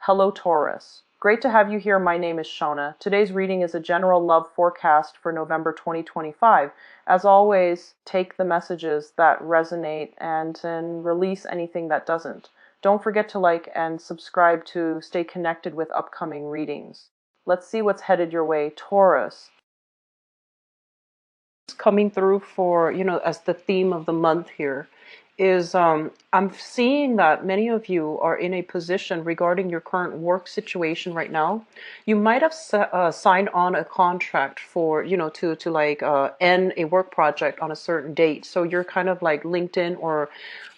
Hello, Taurus. Great to have you here. My name is Shona. Today's reading is a general love forecast for November 2025. As always, take the messages that resonate and release anything that doesn't. Don't forget to like and subscribe to stay connected with upcoming readings. Let's see what's headed your way, Taurus. Coming through for, as the theme of the month here is I'm seeing that many of you are in a position regarding your current work situation right now. You might have signed on a contract for, to end a work project on a certain date. So you're kind of like linked in or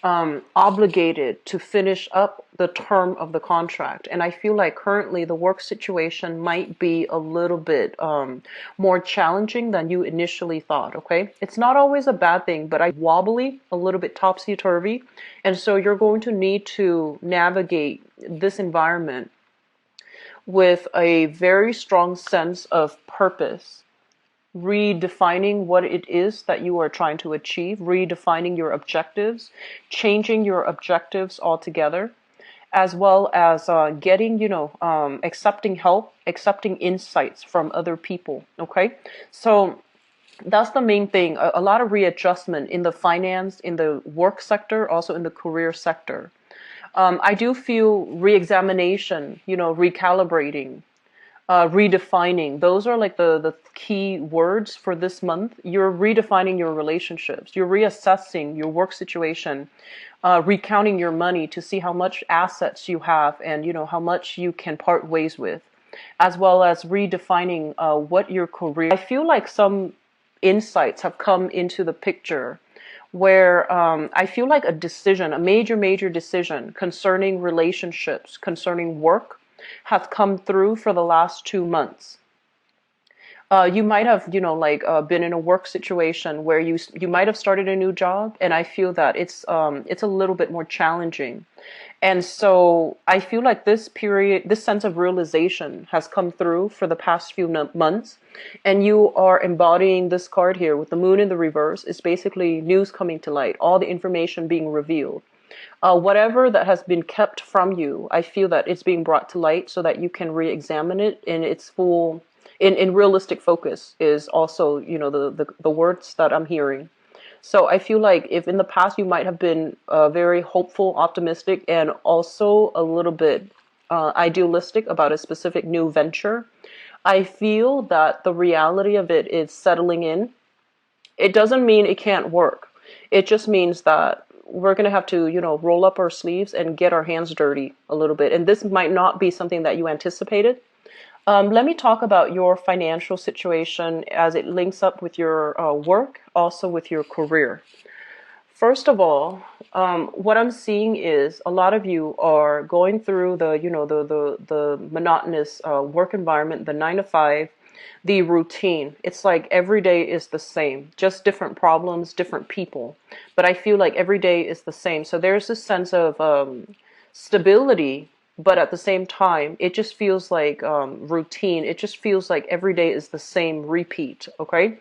obligated to finish up the term of the contract. And I feel like currently the work situation might be a little bit more challenging than you initially thought, okay? It's not always a bad thing, but I wobbly, a little bit topsy-turvy. And so you're going to need to navigate this environment with a very strong sense of purpose, redefining what it is that you are trying to achieve, redefining your objectives, changing your objectives altogether, as well as getting, accepting help, accepting insights from other people. Okay, so that's the main thing. A lot of readjustment in the finance, in the work sector, also in the career sector. I do feel re-examination, recalibrating, redefining. Those are like the key words for this month. You're redefining your relationships. You're reassessing your work situation, recounting your money to see how much assets you have and, how much you can part ways with, as well as redefining what your career. I feel like some insights have come into the picture where I feel like a decision, a major decision concerning relationships, concerning work, has come through for the last 2 months. You might have, been in a work situation where you might have started a new job, and I feel that it's a little bit more challenging. And so I feel like this period, this sense of realization has come through for the past few months, and you are embodying this card here with the moon in the reverse. It's basically news coming to light, all the information being revealed. Whatever that has been kept from you, I feel that it's being brought to light so that you can re-examine it in its full, in realistic focus is also, the words that I'm hearing. So I feel like if in the past you might have been very hopeful, optimistic, and also a little bit idealistic about a specific new venture, I feel that the reality of it is settling in. It doesn't mean it can't work. It just means that we're going to have to, roll up our sleeves and get our hands dirty a little bit. And this might not be something that you anticipated. Let me talk about your financial situation as it links up with your work, also with your career. First of all, what I'm seeing is a lot of you are going through the monotonous work environment, the 9 to 5, the routine. It's like every day is the same, just different problems, different people. But I feel like every day is the same. So there's this sense of stability, but at the same time, it just feels like routine. It just feels like every day is the same repeat, okay?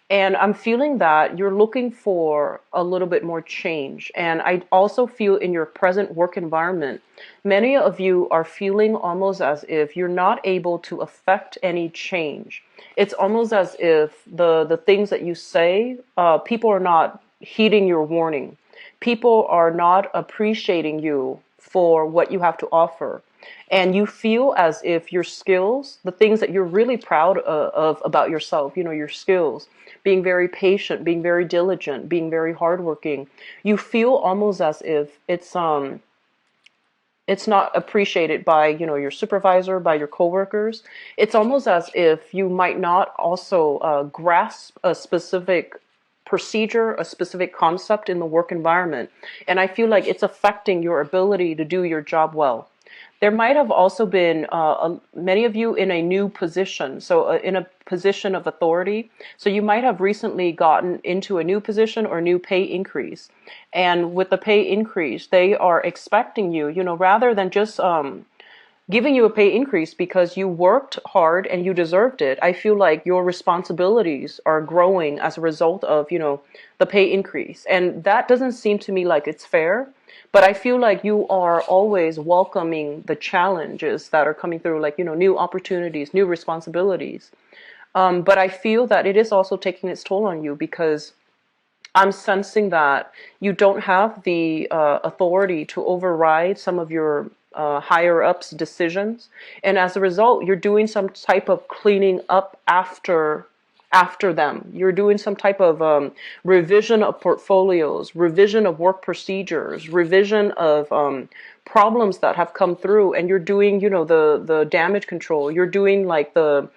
And I'm feeling that you're looking for a little bit more change. And I also feel in your present work environment, many of you are feeling almost as if you're not able to affect any change. It's almost as if the things that you say, people are not heeding your warning. People are not appreciating you for what you have to offer. And you feel as if your skills, the things that you're really proud of about yourself, your skills, being very patient, being very diligent, being very hardworking, you feel almost as if it's not appreciated by, your supervisor, by your coworkers. It's almost as if you might not also grasp a specific procedure, a specific concept in the work environment. And I feel like it's affecting your ability to do your job well. There might have also been many of you in a new position, so in a position of authority. So you might have recently gotten into a new position or new pay increase. And with the pay increase, they are expecting you, rather than just giving you a pay increase because you worked hard and you deserved it. I feel like your responsibilities are growing as a result of, the pay increase. And that doesn't seem to me like it's fair, but I feel like you are always welcoming the challenges that are coming through, like, new opportunities, new responsibilities. But I feel that it is also taking its toll on you because I'm sensing that you don't have the authority to override some of your higher ups' decisions, and as a result, you're doing some type of cleaning up after them. You're doing some type of revision of portfolios, revision of work procedures, revision of problems that have come through, and you're doing, the damage control. You're doing like the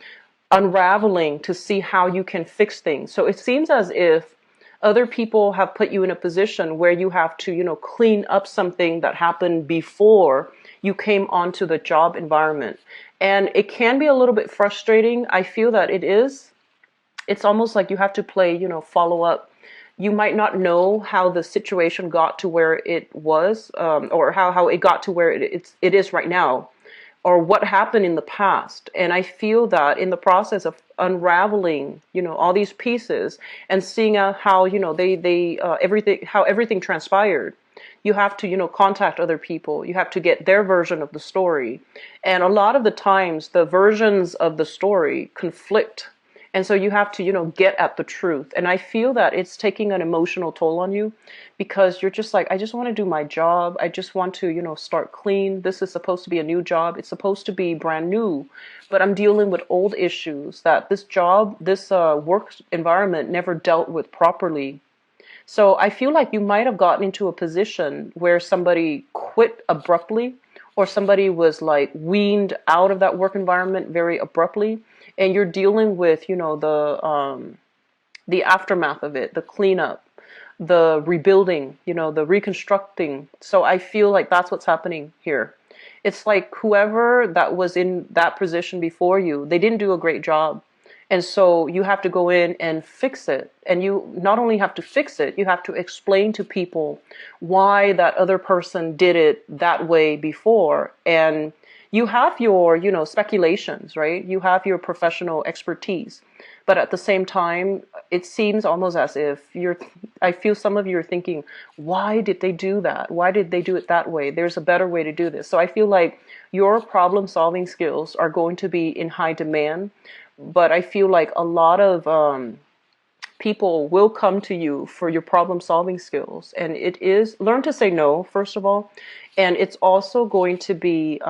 unraveling to see how you can fix things. So it seems as if other people have put you in a position where you have to, clean up something that happened before you came onto the job environment. And it can be a little bit frustrating. I feel that it is. It's almost like you have to play, follow up. You might not know how the situation got to where it was, or how it got to where it is right now, or what happened in the past. And I feel that in the process of unraveling, all these pieces and seeing how, they everything transpired, you have to, contact other people. You have to get their version of the story. And a lot of the times the versions of the story conflict. And so you have to, get at the truth. And I feel that it's taking an emotional toll on you because you're just like, I just want to do my job. I just want to, start clean. This is supposed to be a new job. It's supposed to be brand new. But I'm dealing with old issues that this work environment never dealt with properly. So I feel like you might have gotten into a position where somebody quit abruptly, or somebody was like weaned out of that work environment very abruptly, and you're dealing with, the aftermath of it, the cleanup, the rebuilding, the reconstructing. So I feel like that's what's happening here. It's like whoever that was in that position before you, they didn't do a great job. And so you have to go in and fix it. And you not only have to fix it, you have to explain to people why that other person did it that way before. And you have your, speculations, right? You have your professional expertise. But at the same time, it seems almost as if I feel some of you are thinking, why did they do that? Why did they do it that way? There's a better way to do this. So I feel like your problem solving skills are going to be in high demand. But I feel like a lot of people will come to you for your problem solving skills. And it is learn to say no, first of all. And it's also going to be,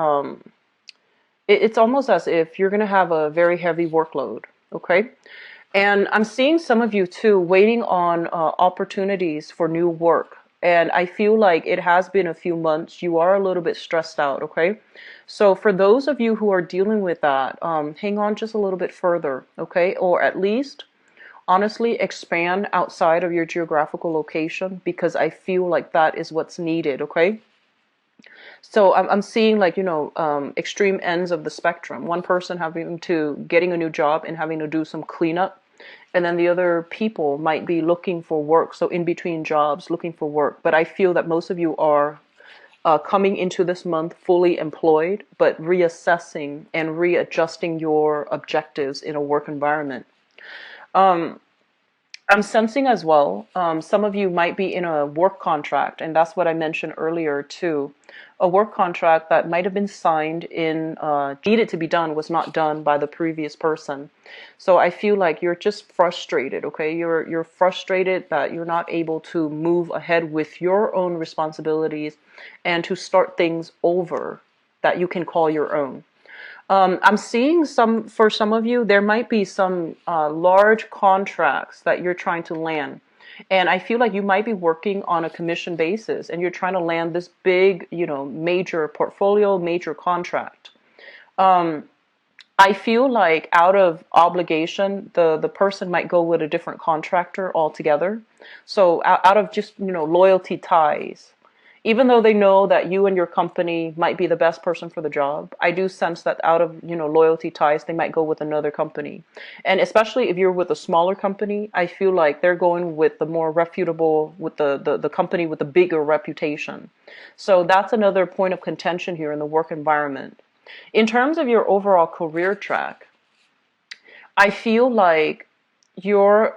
it's almost as if you're going to have a very heavy workload. Okay. And I'm seeing some of you too waiting on opportunities for new work. And I feel like it has been a few months. You are a little bit stressed out. Okay. So for those of you who are dealing with that, hang on just a little bit further. Okay. Or at least honestly expand outside of your geographical location, because I feel like that is what's needed. Okay. So I'm seeing like, extreme ends of the spectrum. One person getting a new job and having to do some cleanup. And then the other people might be looking for work. So in between jobs, looking for work. But I feel that most of you are coming into this month fully employed, but reassessing and readjusting your objectives in a work environment. I'm sensing as well, some of you might be in a work contract, and that's what I mentioned earlier too. A work contract that might have been signed needed to be done, was not done by the previous person. So I feel like you're just frustrated, okay? You're frustrated that you're not able to move ahead with your own responsibilities and to start things over that you can call your own. I'm seeing for some of you, there might be some large contracts that you're trying to land. And I feel like you might be working on a commission basis and you're trying to land this big, major portfolio, major contract. I feel like out of obligation, the person might go with a different contractor altogether. So out of just, loyalty ties. Even though they know that you and your company might be the best person for the job, I do sense that out of, loyalty ties, they might go with another company. And especially if you're with a smaller company, I feel like they're going with the more reputable, with the company with the bigger reputation. So that's another point of contention here in the work environment. In terms of your overall career track, I feel like you're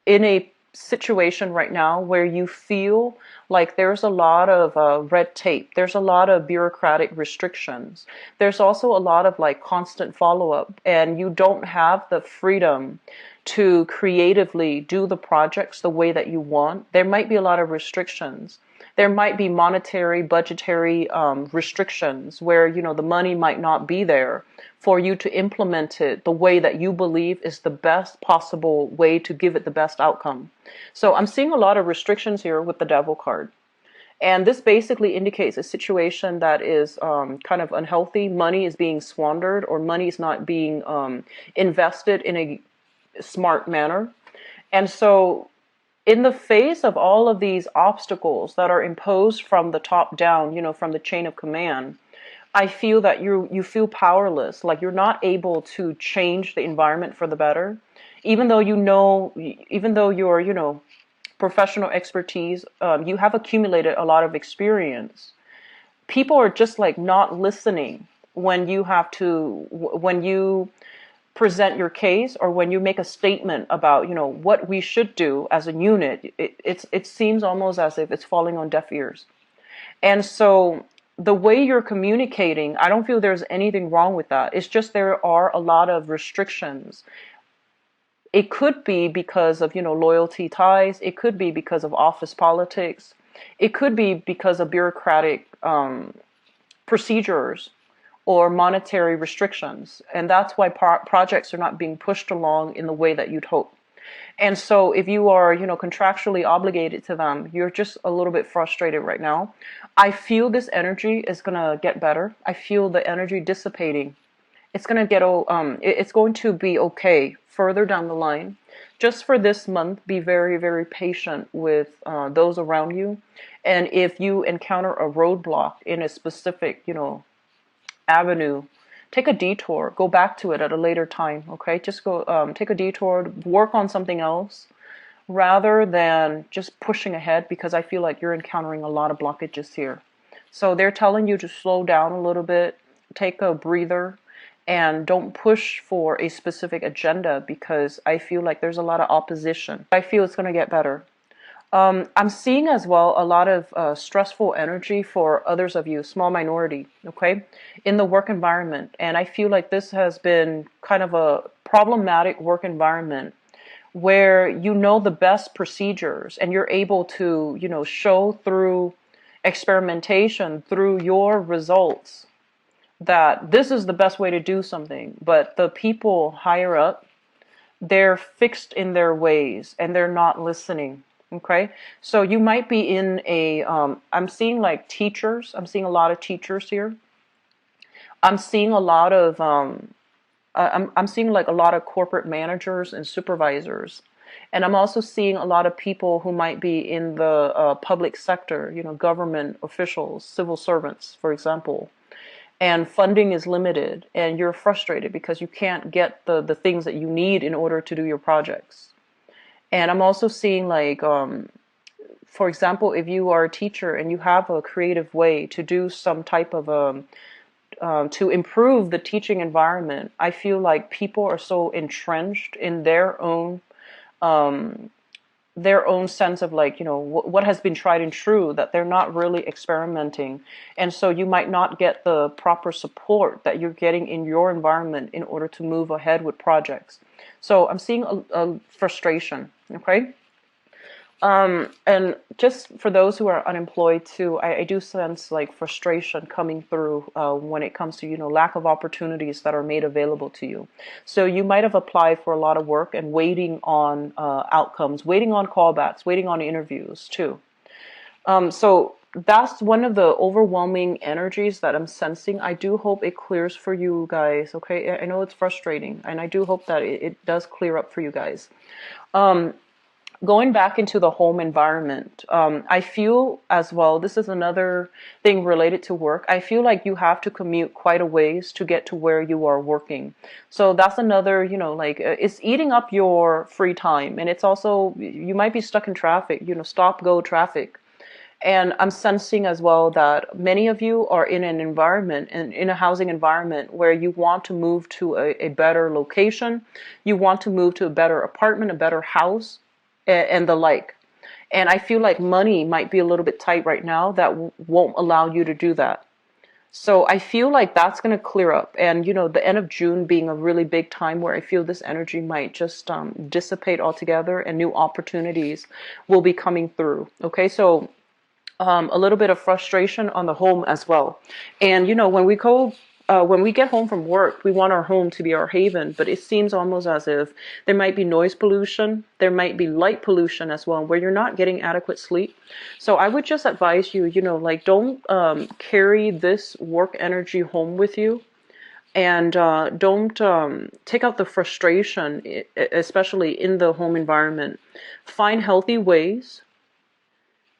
in a situation right now where you feel like there's a lot of red tape. There's a lot of bureaucratic restrictions. There's also a lot of like constant follow-up, and you don't have the freedom to creatively do the projects the way that you want. There might be a lot of restrictions. There might be monetary, budgetary restrictions where, you know, the money might not be there for you to implement it the way that you believe is the best possible way to give it the best outcome. So I'm seeing a lot of restrictions here with the Devil card. And this basically indicates a situation that is kind of unhealthy. Money is being squandered, or money is not being invested in a smart manner. And so in the face of all of these obstacles that are imposed from the top down, you know, from the chain of command, I feel that you feel powerless, like you're not able to change the environment for the better, even though you know, even though you're, you know, professional expertise, you have accumulated a lot of experience. People are just like not listening when you have to, when you present your case, or when you make a statement about, you know, what we should do as a unit. It seems almost as if it's falling on deaf ears. And so the way you're communicating, I don't feel there's anything wrong with that. It's just there are a lot of restrictions. It could be because of, you know, loyalty ties. It could be because of office politics. It could be because of bureaucratic procedures or monetary restrictions. And that's why projects are not being pushed along in the way that you'd hope. And so if you are, you know, contractually obligated to them, you're just a little bit frustrated right now. I feel this energy is going to get better. I feel the energy dissipating. It's going to get, it's going to be okay further down the line. Just for this month, be very, very patient with those around you. And if you encounter a roadblock in a specific, you know, avenue, take a detour, go back to it at a later time. Okay, just go take a detour, work on something else rather than just pushing ahead, because I feel like you're encountering a lot of blockages here. So they're telling you to slow down a little bit, take a breather, and don't push for a specific agenda, because I feel like there's a lot of opposition. I feel it's going to get better. I'm seeing as well a lot of stressful energy for others of you, small minority, okay, in the work environment. And I feel like this has been kind of a problematic work environment where you know the best procedures and you're able to, you know, show through experimentation, through your results, that this is the best way to do something. But the people higher up, they're fixed in their ways and they're not listening. Okay, so you might be in a, I'm seeing like teachers. I'm seeing a lot of teachers here. I'm seeing a lot of, I'm seeing like a lot of corporate managers and supervisors. And I'm also seeing a lot of people who might be in the public sector, you know, government officials, civil servants, for example. And funding is limited and you're frustrated because you can't get the things that you need in order to do your projects. And I'm also seeing like, for example, if you are a teacher and you have a creative way to do some type of, to improve the teaching environment, I feel like people are so entrenched in their own sense of like, you know, what has been tried and true, that they're not really experimenting. And so you might not get the proper support that you're getting in your environment in order to move ahead with projects. So I'm seeing a frustration, okay? And just for those who are unemployed too, I do sense like frustration coming through when it comes to, you know, lack of opportunities that are made available to you. So you might have applied for a lot of work and waiting on outcomes, waiting on callbacks, waiting on interviews too. So that's one of the overwhelming energies that I'm sensing. I do hope it clears for you guys, okay? I know it's frustrating, and I do hope that it does clear up for you guys. Going back into the home environment, I feel as well, this is another thing related to work. I feel like you have to commute quite a ways to get to where you are working. So that's another, you know, like it's eating up your free time. And it's also, you might be stuck in traffic, you know, stop, go traffic. And I'm sensing as well that many of you are in an environment and in a housing environment where you want to move to a better location. You want to move to a better apartment, a better house, and the like. And I feel like money might be a little bit tight right now that won't allow you to do that. So I feel like that's going to clear up. And, the end of June being a really big time where I feel this energy might just dissipate altogether and new opportunities will be coming through. Okay, so a little bit of frustration on the home as well. And when we get home from work, we want our home to be our haven, but it seems almost as if there might be noise pollution, there might be light pollution as well, where you're not getting adequate sleep. So I would just advise you, like don't carry this work energy home with you. And don't take out the frustration, especially in the home environment. Find healthy ways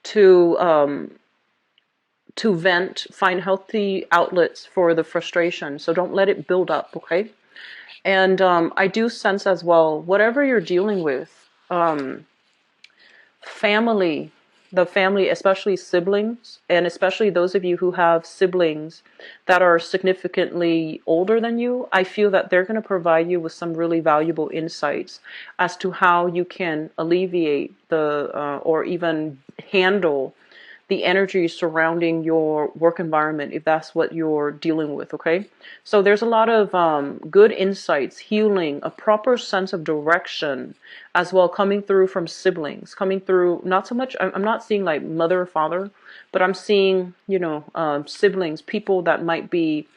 to vent, find healthy outlets for the frustration. So don't let it build up, okay? And I do sense as well, whatever you're dealing with, family, the family, especially siblings, and especially those of you who have siblings that are significantly older than you, I feel that they're going to provide you with some really valuable insights as to how you can alleviate or even handle the energy surrounding your work environment if that's what you're dealing with, okay? So there's a lot of good insights, healing, a proper sense of direction as well coming through from siblings, coming through, not so much, I'm not seeing like mother or father, but I'm seeing, siblings, people that might be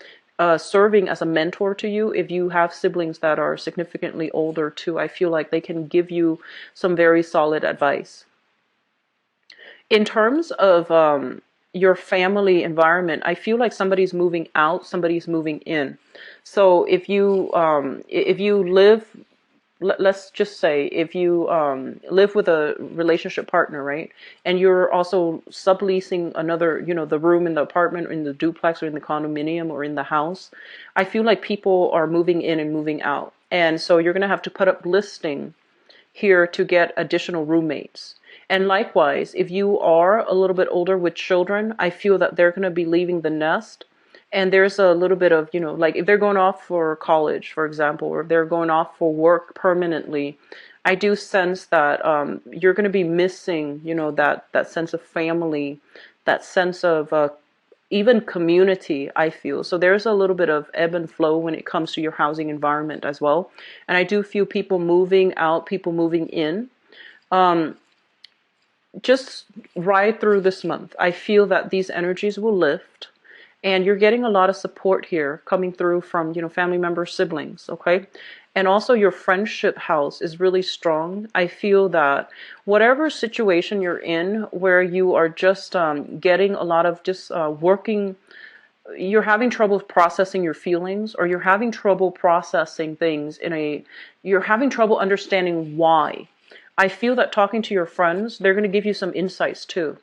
serving as a mentor to you. If you have siblings that are significantly older too, I feel like they can give you some very solid advice. In terms of your family environment, I feel like somebody's moving out, somebody's moving in. So if you live, let's just say if you live with a relationship partner, right, and you're also subleasing another, the room in the apartment or in the duplex or in the condominium or in the house, I feel like people are moving in and moving out. And so you're going to have to put up listing here to get additional roommates. And likewise, if you are a little bit older with children, I feel that they're going to be leaving the nest. And there's a little bit of, like if they're going off for college, for example, or if they're going off for work permanently, I do sense that you're going to be missing, that sense of family, that sense of even community, I feel. So there's a little bit of ebb and flow when it comes to your housing environment as well. And I do feel people moving out, people moving in. Just ride through this month. I feel that these energies will lift, and you're getting a lot of support here coming through from, family members, siblings, okay? And also your friendship house is really strong. I feel that whatever situation you're in where you are just getting a lot of just working, you're having trouble processing your feelings, or you're having trouble processing things you're having trouble understanding why. I feel that talking to your friends, they're going to give you some insights too.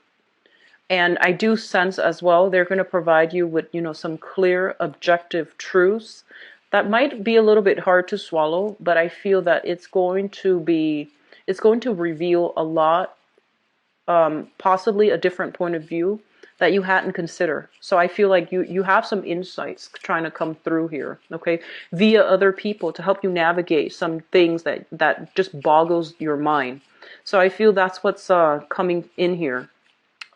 And I do sense as well, they're going to provide you with, some clear, objective truths that might be a little bit hard to swallow, but I feel that it's going to reveal a lot, possibly a different point of view that you hadn't considered. So I feel like you have some insights trying to come through here, okay, via other people to help you navigate some things that just boggles your mind. So I feel that's what's coming in here.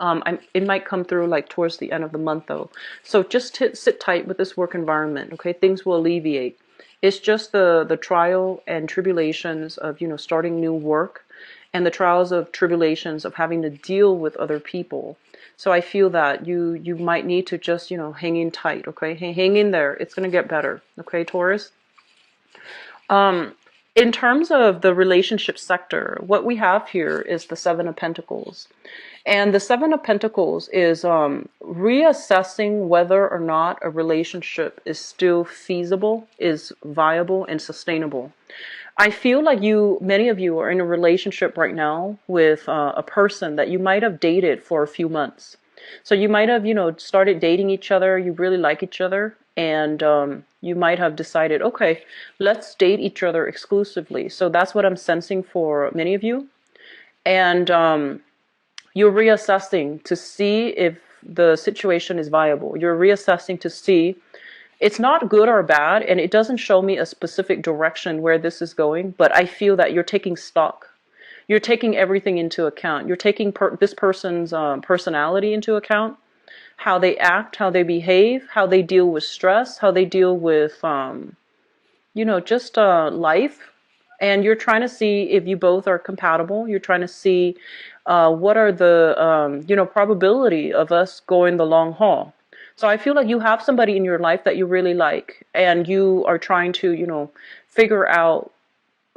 It might come through like towards the end of the month though. So just sit tight with this work environment, okay? Things will alleviate. It's just the trial and tribulations of, starting new work, and the trials of tribulations of having to deal with other people. So I feel that you might need to just, hang in tight, okay? Hang in there. It's going to get better, okay, Taurus? In terms of the relationship sector, what we have here is the Seven of Pentacles. And the Seven of Pentacles is reassessing whether or not a relationship is still feasible, is viable, and sustainable. I feel like many of you are in a relationship right now with a person that you might have dated for a few months. So you might have, started dating each other, you really like each other, and you might have decided, okay, let's date each other exclusively. So that's what I'm sensing for many of you. And You're reassessing to see if the situation is viable. You're reassessing to see it's not good or bad, and it doesn't show me a specific direction where this is going, but I feel that you're taking stock. You're taking everything into account. You're taking this person's personality into account, how they act, how they behave, how they deal with stress, how they deal with, just life. And you're trying to see if you both are compatible. You're trying to see what are the, probability of us going the long haul. So I feel like you have somebody in your life that you really like, and you are trying to, figure out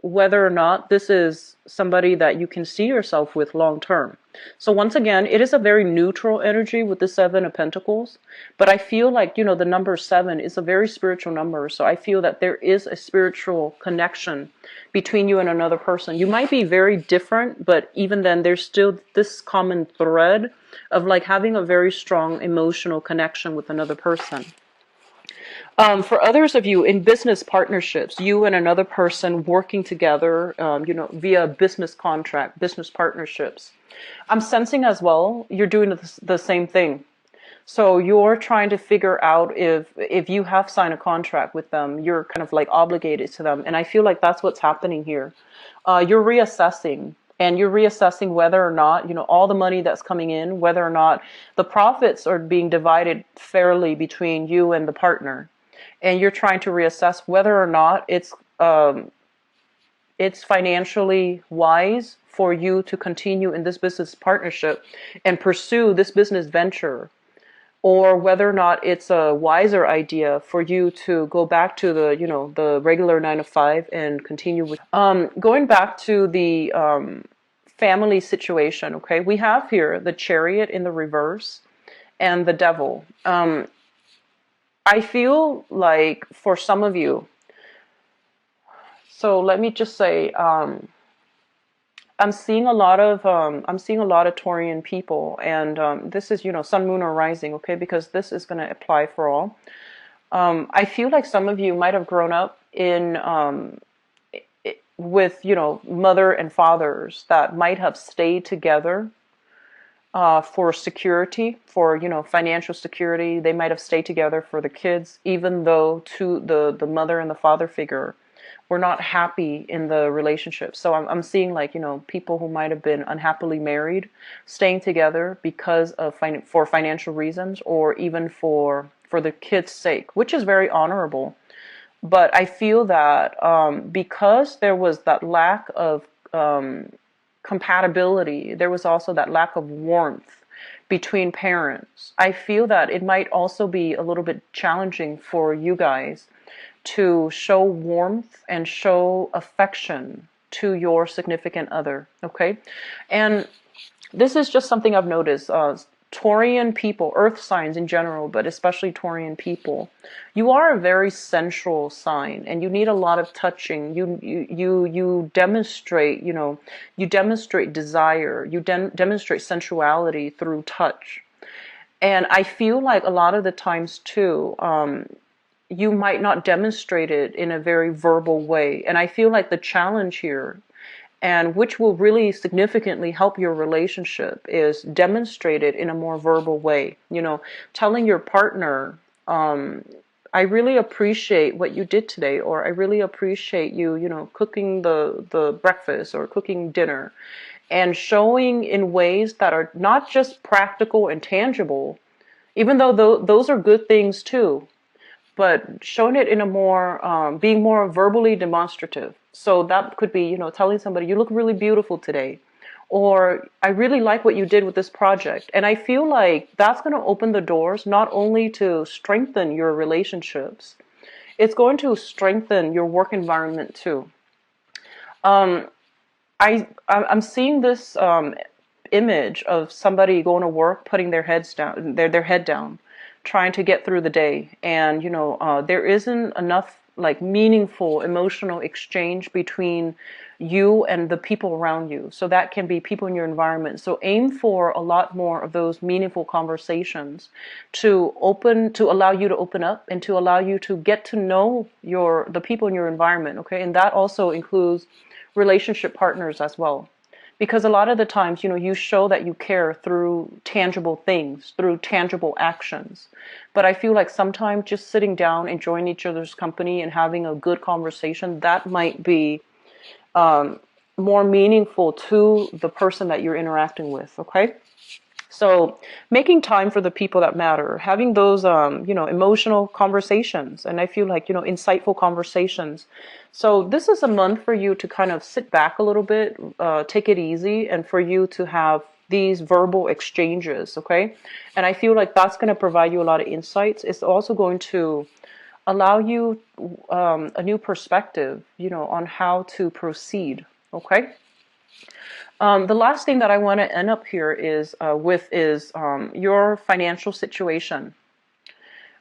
whether or not this is somebody that you can see yourself with long term. So once again, it is a very neutral energy with the Seven of Pentacles, but I feel like, the number 7 is a very spiritual number. So I feel that there is a spiritual connection between you and another person. You might be very different, but even then there's still this common thread of like having a very strong emotional connection with another person. For others of you in business partnerships, you and another person working together, via business contract, business partnerships, I'm sensing as well you're doing the same thing. So you're trying to figure out if you have signed a contract with them, you're kind of like obligated to them. And I feel like that's what's happening here. You're reassessing. And you're reassessing whether or not, all the money that's coming in, whether or not the profits are being divided fairly between you and the partner. And you're trying to reassess whether or not it's financially wise for you to continue in this business partnership and pursue this business venture, or whether or not it's a wiser idea for you to go back to the regular 9 to 5 and continue with. Going back to the family situation, okay, we have here the Chariot in the reverse and the Devil. I feel like for some of you, so let me just say, I'm seeing a lot of Taurian people, and this is Sun, Moon, or Rising, okay, because this is going to apply for all. I feel like some of you might have grown up with mother and fathers that might have stayed together for security, for financial security. They might have stayed together for the kids, even though the mother and the father figure were not happy in the relationship. So I'm seeing like people who might have been unhappily married staying together because of for financial reasons, or even for the kids' sake, which is very honorable. But I feel that because there was that lack of compatibility, there was also that lack of warmth between parents. I feel that it might also be a little bit challenging for you guys to show warmth and show affection to your significant other, okay? And this is just something I've noticed. Taurian people, earth signs in general, but especially Taurian people, you are a very sensual sign, and you need a lot of touching. You demonstrate, you demonstrate desire, you demonstrate sensuality through touch. And I feel like a lot of the times too, you might not demonstrate it in a very verbal way. And I feel like the challenge here, and which will really significantly help your relationship, is demonstrated in a more verbal way. Telling your partner, I really appreciate what you did today, or I really appreciate you, cooking the breakfast or cooking dinner, and showing in ways that are not just practical and tangible, even though those are good things too, but showing it in a more, being more verbally demonstrative. So that could be, telling somebody, you look really beautiful today, or I really like what you did with this project. And I feel like that's going to open the doors not only to strengthen your relationships, it's going to strengthen your work environment too. I'm seeing this image of somebody going to work, putting their heads down, their head down, trying to get through the day, and there isn't enough like meaningful emotional exchange between you and the people around you. So that can be people in your environment. So aim for a lot more of those meaningful conversations to allow you to open up, and to allow you to get to know the people in your environment, okay? And that also includes relationship partners as well. because a lot of the times, you show that you care through tangible things, through tangible actions. But I feel like sometimes just sitting down, enjoying each other's company and having a good conversation, that might be more meaningful to the person that you're interacting with, okay? So making time for the people that matter, having those, emotional conversations, and I feel like, insightful conversations. So this is a month for you to kind of sit back a little bit, take it easy, and for you to have these verbal exchanges, okay? And I feel like that's going to provide you a lot of insights. It's also going to allow you a new perspective, on how to proceed, okay? The last thing that I want to end up here is your financial situation.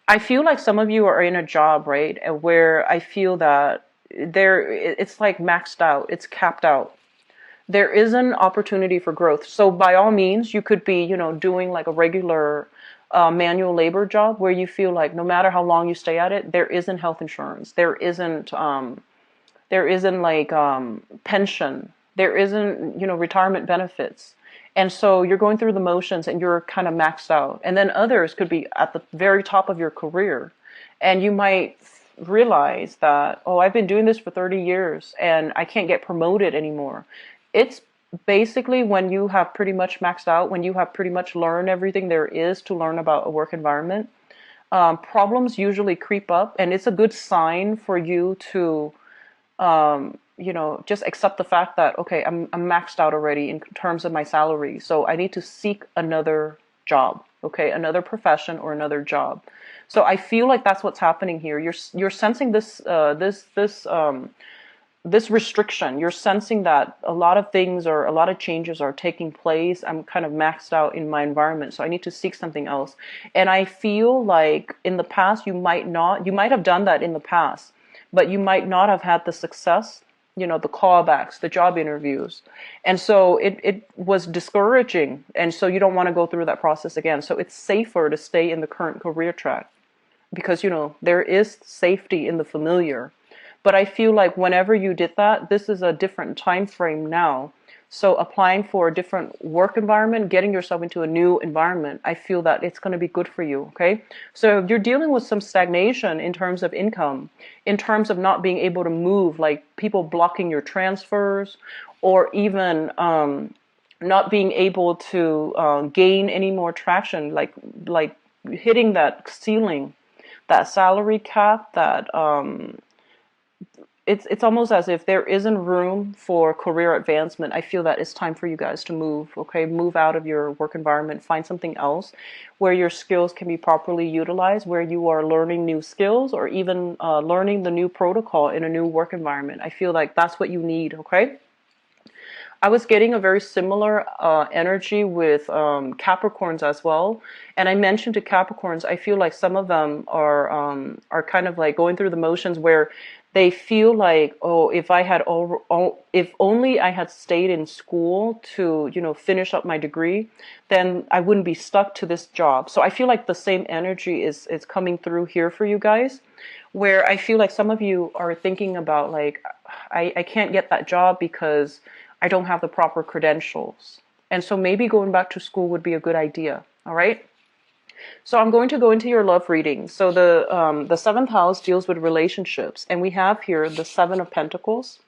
I feel like some of you are in a job, right, where I feel that it's like maxed out, it's capped out. There is an opportunity for growth. So by all means, you could be, doing like a regular manual labor job where you feel like no matter how long you stay at it, there isn't health insurance, there isn't like pension, there isn't retirement benefits, and so you're going through the motions and you're kind of maxed out. And then others could be at the very top of your career, and you might realize that, oh, I've been doing this for 30 years and I can't get promoted anymore. It's basically when you have pretty much maxed out, when you have pretty much learned everything there is to learn about a work environment, problems usually creep up, and it's a good sign for you to just accept the fact that, okay, I'm maxed out already in terms of my salary. So I need to seek another job, okay, another profession or another job. So I feel like that's what's happening here. You're sensing this restriction. You're sensing that a lot of things or a lot of changes are taking place. I'm kind of maxed out in my environment, so I need to seek something else. And I feel like in the past you might have done that in the past, but you might not have had the success, the callbacks, the job interviews. And so it was discouraging. And so you don't want to go through that process again. So it's safer to stay in the current career track because, there is safety in the familiar. But I feel like whenever you did that, this is a different time frame now. So applying for a different work environment, getting yourself into a new environment, I feel that it's going to be good for you, okay? So if you're dealing with some stagnation in terms of income, in terms of not being able to move, like people blocking your transfers, or even not being able to gain any more traction, like hitting that ceiling, that salary cap, that it's almost as if there isn't room for career advancement. I feel that it's time for you guys to move, okay? Move out of your work environment, find something else where your skills can be properly utilized, where you are learning new skills or even learning the new protocol in a new work environment. I feel like that's what you need, okay? I was getting a very similar energy with Capricorns as well. And I mentioned to Capricorns, I feel like some of them are kind of like going through the motions where they feel like, oh, if only I had stayed in school to, finish up my degree, then I wouldn't be stuck to this job. So I feel like the same energy is coming through here for you guys, where I feel like some of you are thinking about like, I can't get that job because I don't have the proper credentials. And so maybe going back to school would be a good idea. All right. So I'm going to go into your love reading. So the seventh house deals with relationships, and we have here the Seven of Pentacles.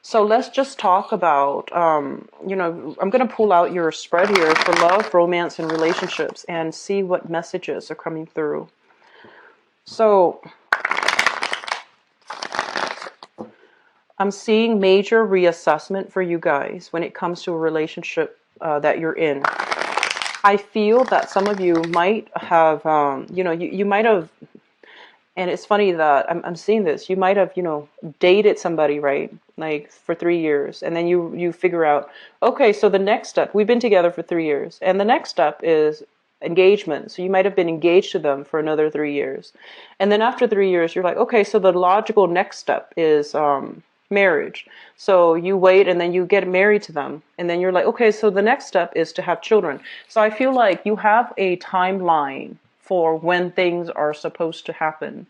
So let's just talk about, I'm going to pull out your spread here for love, romance, and relationships and see what messages are coming through. So I'm seeing major reassessment for you guys when it comes to a relationship that you're in. I feel that some of you might have, you might have, and it's funny that I'm seeing this, you might have, dated somebody, right? Like for 3 years. And then you figure out, okay, so the next step, we've been together for 3 years. And the next step is engagement. So you might have been engaged to them for another 3 years. And then after 3 years, you're like, okay, so the logical next step is marriage. So you wait and then you get married to them. And then you're like, okay, so the next step is to have children. So I feel like you have a timeline for when things are supposed to happen.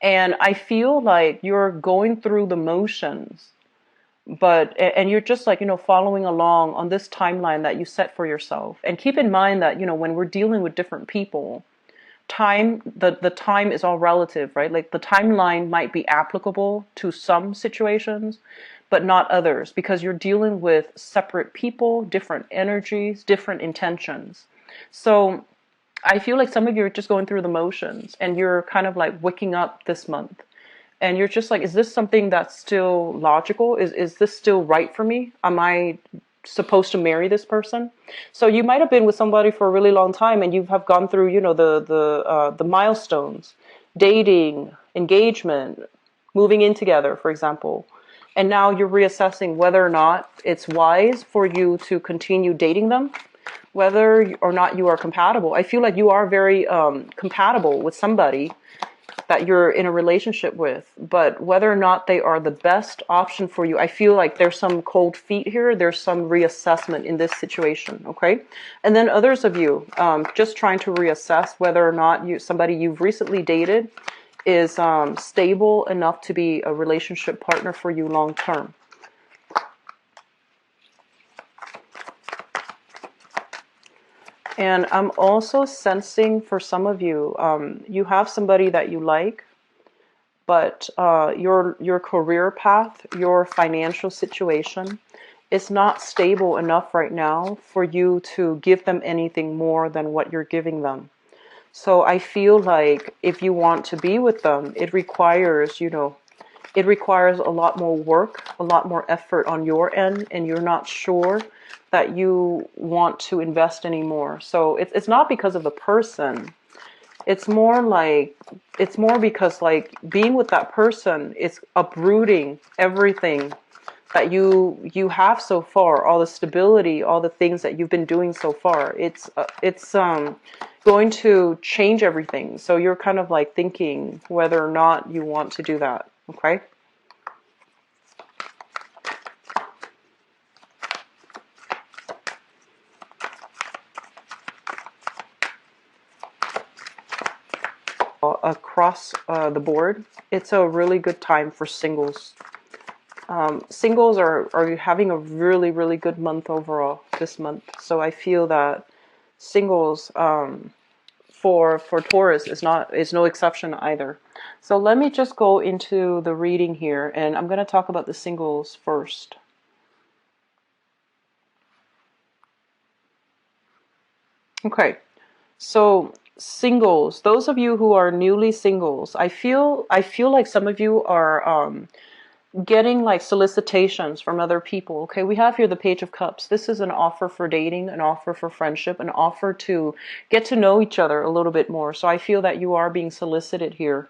And I feel like you're going through the motions But and you're just like, following along on this timeline that you set for yourself. And keep in mind that, when we're dealing with different people, the time is all relative, right? Like the timeline might be applicable to some situations, but not others, because you're dealing with separate people, different energies, different intentions. So I feel like some of you are just going through the motions and you're kind of like waking up this month. And you're just like, is this something that's still logical? Is this still right for me? Am I supposed to marry this person? So you might have been with somebody for a really long time, and you have gone through, the milestones, dating, engagement, moving in together, for example. And now you're reassessing whether or not it's wise for you to continue dating them, whether or not you are compatible. I feel like you are very compatible with somebody that you're in a relationship with, but whether or not they are the best option for you, I feel like there's some cold feet here. There's some reassessment in this situation, okay? And then others of you, just trying to reassess whether or not somebody you've recently dated is stable enough to be a relationship partner for you long term. And I'm also sensing for some of you, you have somebody that you like, but your career path, your financial situation is not stable enough right now for you to give them anything more than what you're giving them. So I feel like if you want to be with them, it requires, it requires a lot more work, a lot more effort on your end, and you're not sure that you want to invest anymore. So it's not because of the person. It's more because like being with that person is uprooting everything that you have so far, all the stability, all the things that you've been doing so far. It's going to change everything. So you're kind of like thinking whether or not you want to do that. Okay. Across the board, it's a really good time for singles. Singles are having a really, really good month overall this month. So I feel that singles for Taurus is no exception either. So let me just go into the reading here, and I'm going to talk about the singles first. Okay, so singles, those of you who are newly singles, I feel like some of you are getting like solicitations from other people. Okay, we have here the Page of Cups. This is an offer for dating, an offer for friendship, an offer to get to know each other a little bit more. So I feel that you are being solicited here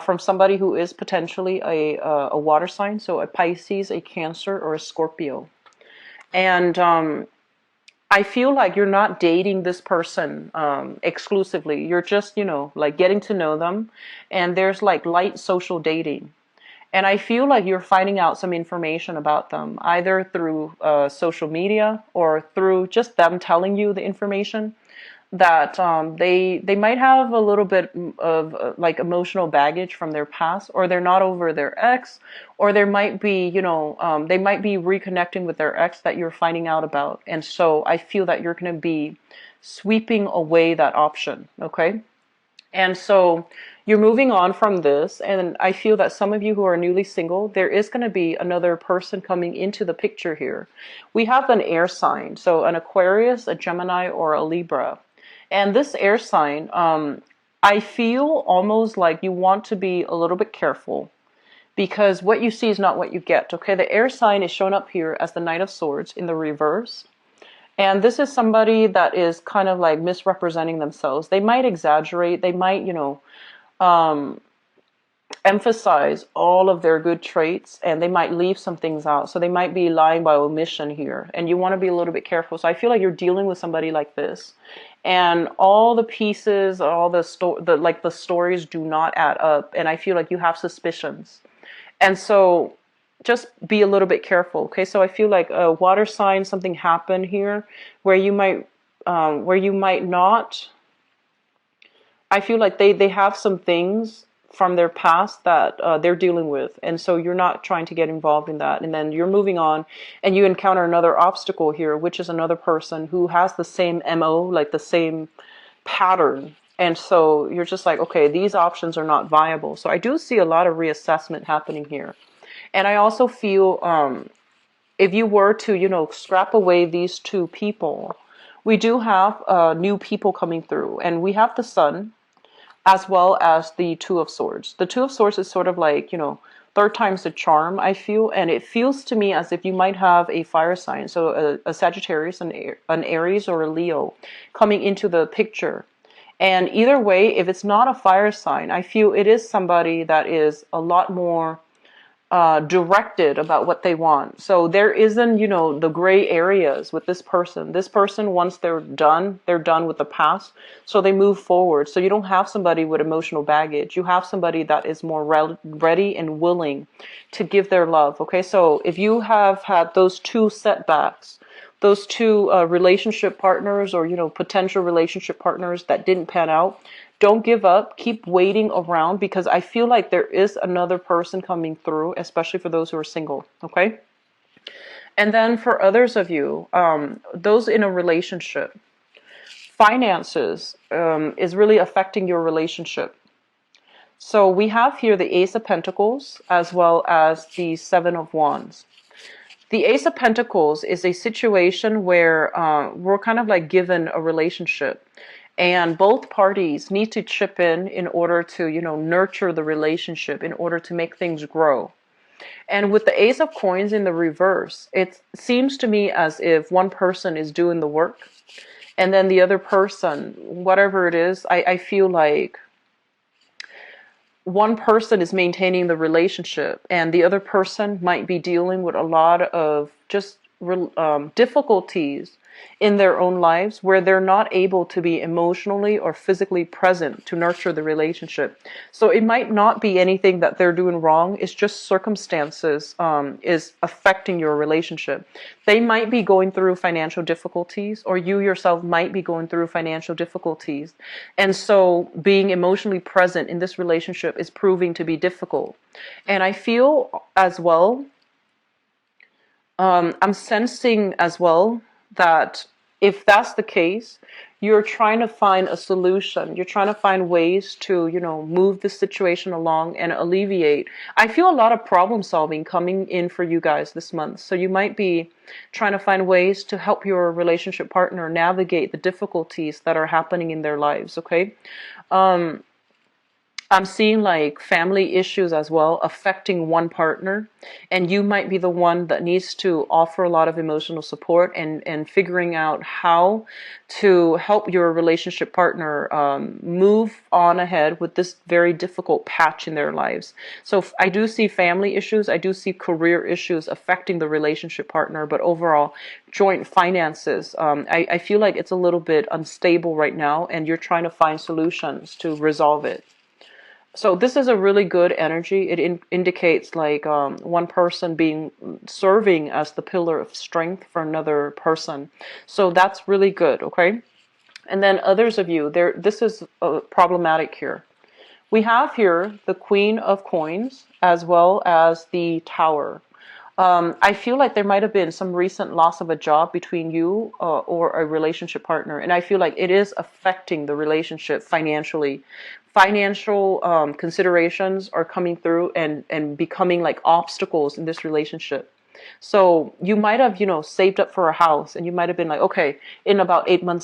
from somebody who is potentially a water sign, so a Pisces, a Cancer, or a Scorpio. And I feel like you're not dating this person exclusively. You're just, like getting to know them. And there's like light social dating. And I feel like you're finding out some information about them, either through social media or through just them telling you the information that they might have a little bit of like emotional baggage from their past, or they're not over their ex, or there might be, they might be reconnecting with their ex that you're finding out about. And so I feel that you're going to be sweeping away that option, okay? And so you're moving on from this, and I feel that some of you who are newly single, there is going to be another person coming into the picture here. We have an air sign, so an Aquarius, a Gemini, or a Libra. And this air sign, I feel almost like you want to be a little bit careful, because what you see is not what you get, okay? The air sign is shown up here as the Knight of Swords in the reverse. And this is somebody that is kind of like misrepresenting themselves. They might exaggerate. They might, emphasize all of their good traits, and they might leave some things out. So they might be lying by omission here. And you want to be a little bit careful. So I feel like you're dealing with somebody like this. And all the pieces, all the stories do not add up. And I feel like you have suspicions. And so just be a little bit careful, okay? So I feel like a water sign, something happened here where you might not. I feel like they have some things from their past that they're dealing with. And so you're not trying to get involved in that. And then you're moving on and you encounter another obstacle here, which is another person who has the same MO, like the same pattern. And so you're just like, okay, these options are not viable. So I do see a lot of reassessment happening here. And I also feel if you were to, scrap away these two people, we do have new people coming through. And we have the sun as well as the Two of Swords. The Two of Swords is sort of like, third time's the charm, I feel. And it feels to me as if you might have a fire sign, so a Sagittarius, an Aries, or a Leo coming into the picture. And either way, if it's not a fire sign, I feel it is somebody that is a lot more directed about what they want. So there isn't, the gray areas with this person. This person, once they're done with the past. So they move forward. So you don't have somebody with emotional baggage. You have somebody that is more ready and willing to give their love. Okay, so if you have had those two setbacks, those two relationship partners or, potential relationship partners that didn't pan out, don't give up. Keep waiting around because I feel like there is another person coming through, especially for those who are single. Okay. And then for others of you, those in a relationship, finances is really affecting your relationship. So we have here the Ace of Pentacles as well as the Seven of Wands. The Ace of Pentacles is a situation where we're kind of like given a relationship. And both parties need to chip in order to, nurture the relationship, in order to make things grow. And with the Ace of Coins in the reverse, it seems to me as if one person is doing the work and then the other person, whatever it is, I feel like one person is maintaining the relationship and the other person might be dealing with a lot of just difficulties in their own lives where they're not able to be emotionally or physically present to nurture the relationship. So it might not be anything that they're doing wrong. It's just circumstances is affecting your relationship. They might be going through financial difficulties, or you yourself might be going through financial difficulties. And so being emotionally present in this relationship is proving to be difficult. And I feel as well, I'm sensing as well that if that's the case, you're trying to find a solution. You're trying to find ways to, move this situation along and alleviate. I feel a lot of problem solving coming in for you guys this month. So you might be trying to find ways to help your relationship partner navigate the difficulties that are happening in their lives, okay? I'm seeing like family issues as well affecting one partner, and you might be the one that needs to offer a lot of emotional support and figuring out how to help your relationship partner move on ahead with this very difficult patch in their lives. So I do see family issues, I do see career issues affecting the relationship partner, but overall joint finances, I feel like it's a little bit unstable right now and you're trying to find solutions to resolve it. So this is a really good energy. It indicates like one person serving as the pillar of strength for another person. So that's really good, okay? And then others of you, this is problematic here. We have here the Queen of Coins as well as the Tower. I feel like there might have been some recent loss of a job between you or a relationship partner. And I feel like it is affecting the relationship financially. Financial considerations are coming through and becoming like obstacles in this relationship. So you might have, saved up for a house and you might have been like, okay, in about 8 months